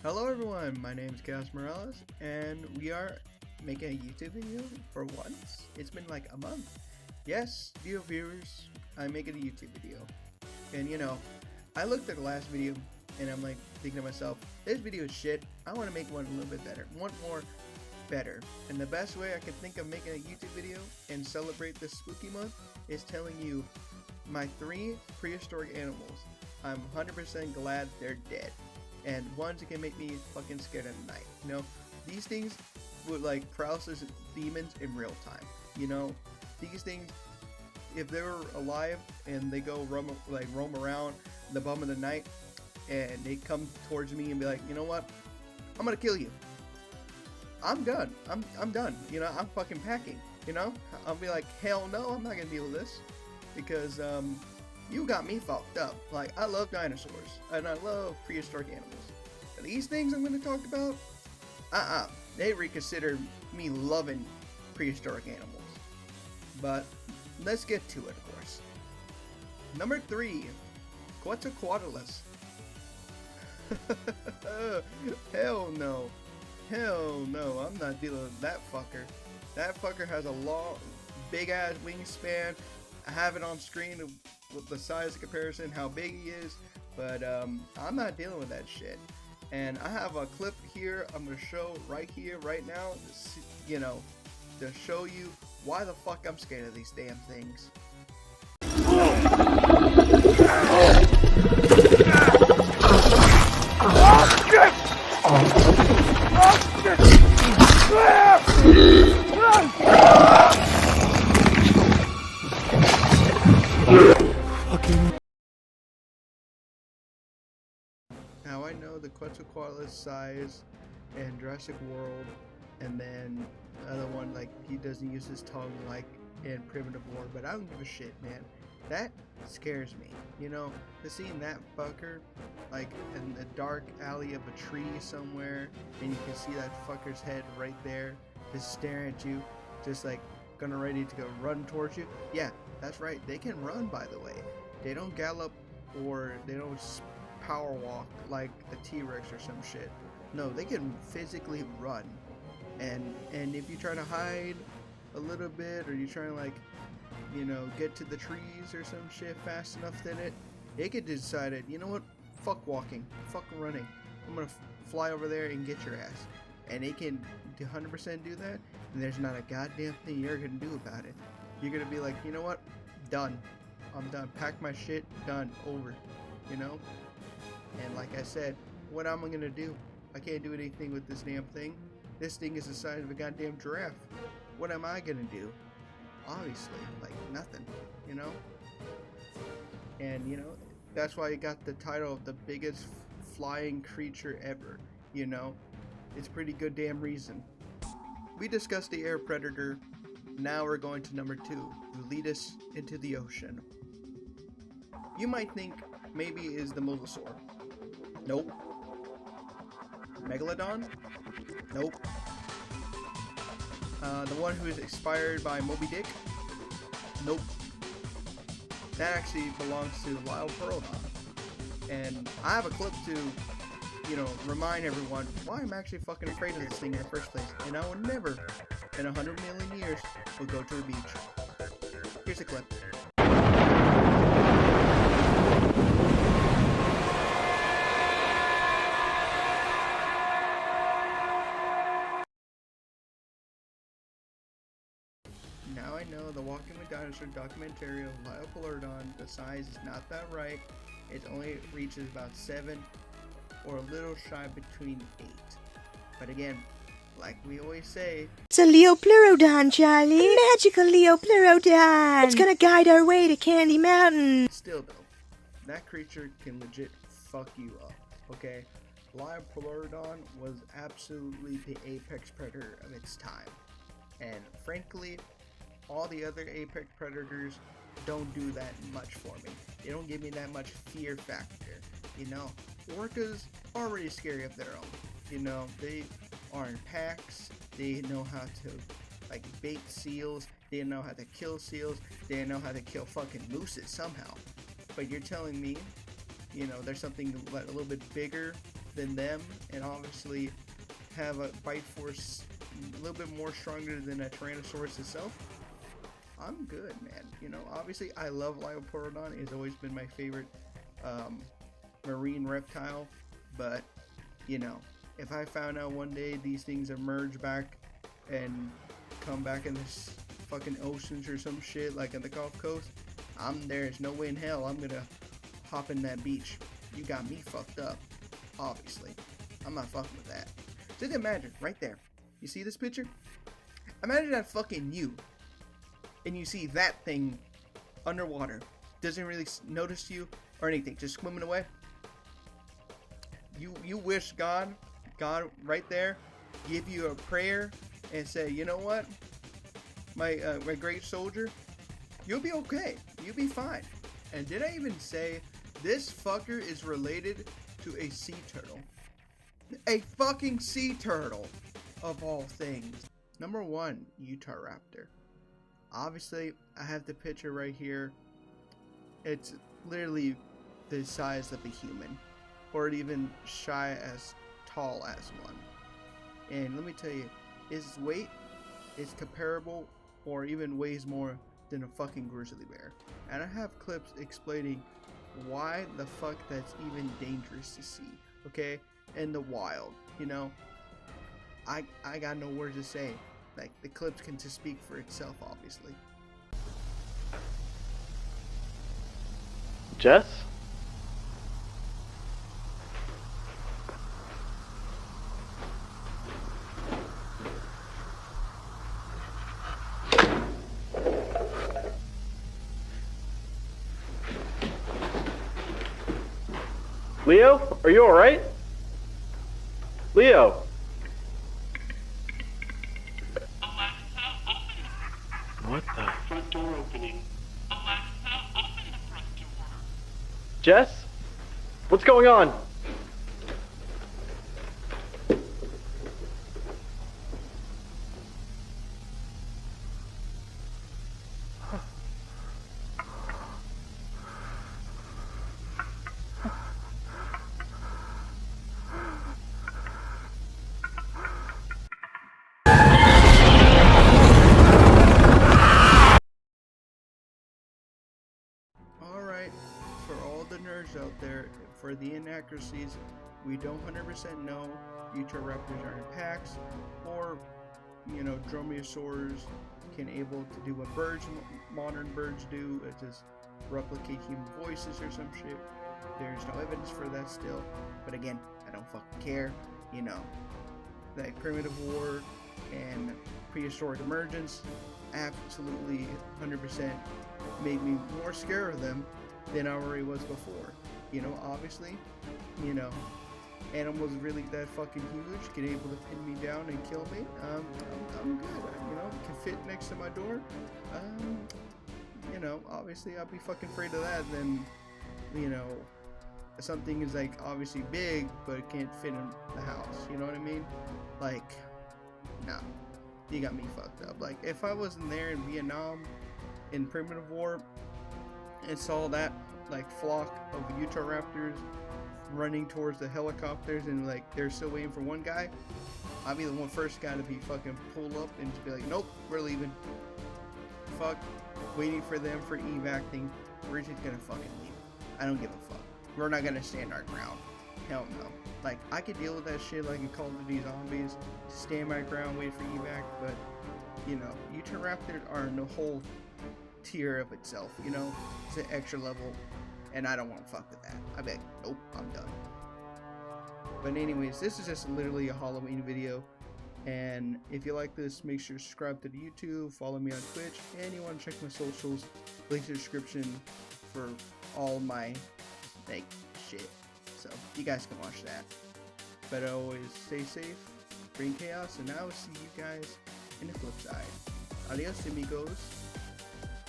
Hello everyone, my name is Chaos Morales, and we are making a YouTube video for once. It's been like a month. Yes, dear viewers, I'm making a YouTube video. And I looked at the last video, and I'm like thinking to myself, this video is shit, I want to make one a little bit better, one more better. And the best way I can think of making a YouTube video and celebrate this spooky month is telling you my 3 prehistoric animals. I'm 100% glad they're dead. And ones that can make me fucking scared at night. These things would like paralysis demons in real time. These things, if they were alive and they go roam around the bum of the night, and they come towards me and be like, you know what, I'm gonna kill you. I'm done. I'm done. I'm fucking packing. I'll be like, hell no, I'm not gonna deal with this, because you got me fucked up. Like, I love dinosaurs, and I love prehistoric animals. And these things I'm going to talk about, they reconsider me loving prehistoric animals. But, let's get to it, of course. Number 3, Quetzalcoatlus. Hell no. Hell no, I'm not dealing with that fucker. That fucker has a long, big-ass wingspan. I have it on screen with the size comparison, how big he is, but I'm not dealing with that shit. And I have a clip here I'm gonna show right here, right now, to show you why the fuck I'm scared of these damn things. Now I know the Quetzalcoatlus size and Jurassic World, and then the other one, like, he doesn't use his tongue like in Primitive War, but I don't give a shit, man. That scares me, to seeing that fucker like in the dark alley of a tree somewhere, and you can see that fucker's head right there, just staring at you, just like gonna ready to go run towards you. Yeah, that's right, they can run, by the way. They don't gallop or they don't power walk like a T-Rex or some shit. No, they can physically run. And if you try to hide a little bit, or you try to get to the trees or some shit fast enough, then it could decide, you know what, fuck walking, fuck running, I'm gonna fly over there and get your ass. And it can 100% do that, and there's not a goddamn thing you're gonna do about it. You're gonna be like, you know what, done, I'm done, pack my shit, done, over, And like I said, what am I gonna do? I can't do anything with this damn thing. This thing is the size of a goddamn giraffe. What am I gonna do? Obviously, like, nothing, And, that's why it got the title of the biggest flying creature ever, It's pretty good damn reason. We discussed the air predator. Now we're going to number 2, who lead us into the ocean. You might think maybe it is the mosasaur. Nope. Megalodon? Nope. The one who is inspired by Moby Dick? Nope. That actually belongs to Liopleurodon. And I have a clip to, remind everyone why I'm actually fucking afraid of this thing in the first place. And I will never, in 100 million years, will go to a beach. Here's a clip. Now I know the Walking with Dinosaur documentary of Liopleurodon, the size is not that right. It only reaches about 7 or a little shy between 8. But again, like we always say, it's a Liopleurodon, Charlie. Magical Liopleurodon. It's gonna guide our way to Candy Mountain. Still though, that creature can legit fuck you up, okay? Liopleurodon was absolutely the apex predator of its time. And frankly, all the other apex predators don't do that much for me. They don't give me that much fear factor. Orcas are already scary of their own. They are in packs. They know how to bait seals. They know how to kill seals. They know how to kill fucking mooses somehow. But you're telling me, there's something a little bit bigger than them, and obviously have a bite force a little bit more stronger than a Tyrannosaurus itself, I'm good, man. You know, obviously I love Liopleurodon. It's always been my favorite marine reptile, but you know, if I found out one day these things emerge back and come back in this fucking oceans or some shit like in the Gulf Coast, there's no way in hell I'm gonna hop in that beach. You got me fucked up, obviously. I'm not fucking with that. Just imagine, right there. You see this picture? Imagine that fucking you, and you see that thing underwater. Doesn't really notice you or anything, just swimming away. You wish God right there, give you a prayer and say, you know what, my great soldier, you'll be okay. You'll be fine. And did I even say this fucker is related to a sea turtle? A fucking sea turtle, of all things. Number 1, Utahraptor. Obviously, I have the picture right here. It's literally the size of a human, or even shy as tall as one. And let me tell you, his weight is comparable or even weighs more than a fucking grizzly bear. And I have clips explaining why the fuck that's even dangerous to see, okay? In the wild, you know? I got no words to say. Like, the clips can just speak for itself, obviously. Jess? Leo, are you alright? Leo! What the? Front door opening. Alexa, open the front door. Jess? What's going on? Alright, for all the nerds out there, for the inaccuracies, we don't 100% know Utahraptors are in packs, or, you know, dromaeosaurs can able to do what modern birds do, just replicate human voices or some shit. There's no evidence for that still, but again, I don't fucking care, you know. Like Primitive War and Prehistoric Emergence absolutely 100% made me more scared of them than I already was before. You know, obviously, you know, animals really that fucking huge, can able to pin me down and kill me. I'm good. You know, can fit next to my door. You know, obviously I'll be fucking afraid of that than, you know, something is like obviously big but it can't fit in the house. You know what I mean? Like, nah, you got me fucked up. Like, if I wasn't there in Vietnam in Primitive War and saw that like flock of Utahraptors running towards the helicopters and like they're still waiting for one guy, I'd be the first guy to be fucking pull up and just be like, nope, we're leaving. Fuck waiting for them for evacting. We're just gonna fucking leave. I don't give a fuck. We're not gonna stand our ground. Hell no. Like, I could deal with that shit like in Call of Duty Zombies, stand my ground, wait for evac, but you know, Utahraptors are in a whole tier of itself, you know? It's an extra level, and I don't want to fuck with that. I'd be like, nope, I'm done. But anyways, this is just literally a Halloween video, and if you like this, make sure to subscribe to the YouTube, follow me on Twitch, and you want to check my socials, link in the description for all my, like, shit. So, you guys can watch that. But always stay safe, bring chaos, and I will see you guys in the flip side. Adios, amigos.